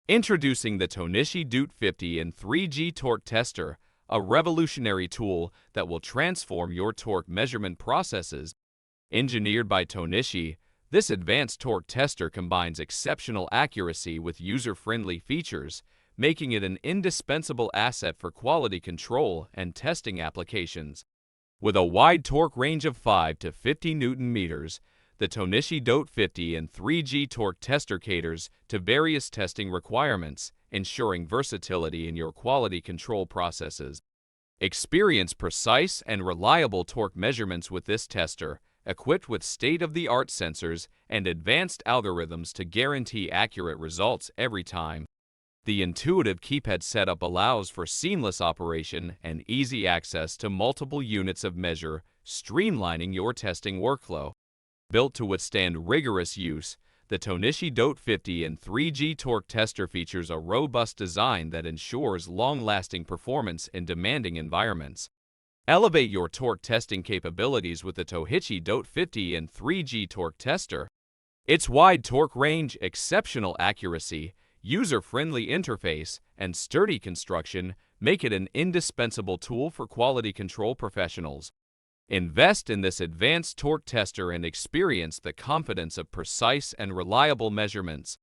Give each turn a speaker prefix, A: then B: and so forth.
A: Introducing the Tohnichi DOTE50N3-G Torque Tester, a revolutionary tool that will transform your torque measurement processes. Engineered by Tohnichi, this advanced torque tester combines exceptional accuracy with user-friendly features, making it an indispensable asset for quality control and testing applications. With a wide torque range of 5 to 50 Newton meters, the Tohnichi DOTE50N3-G Torque Tester caters to various testing requirements, ensuring versatility in your quality control processes. Experience precise and reliable torque measurements with this tester, equipped with state-of-the-art sensors and advanced algorithms to guarantee accurate results every time. The intuitive keypad setup allows for seamless operation and easy access to multiple units of measure, streamlining your testing workflow. Built to withstand rigorous use, the Tohnichi DOTE50N3-G Torque Tester features a robust design that ensures long-lasting performance in demanding environments. Elevate your torque testing capabilities with the Tohnichi DOTE50N3-G Torque Tester. Its wide torque range, exceptional accuracy, user-friendly interface, and sturdy construction make it an indispensable tool for quality control professionals. Invest in this advanced torque tester and experience the confidence of precise and reliable measurements.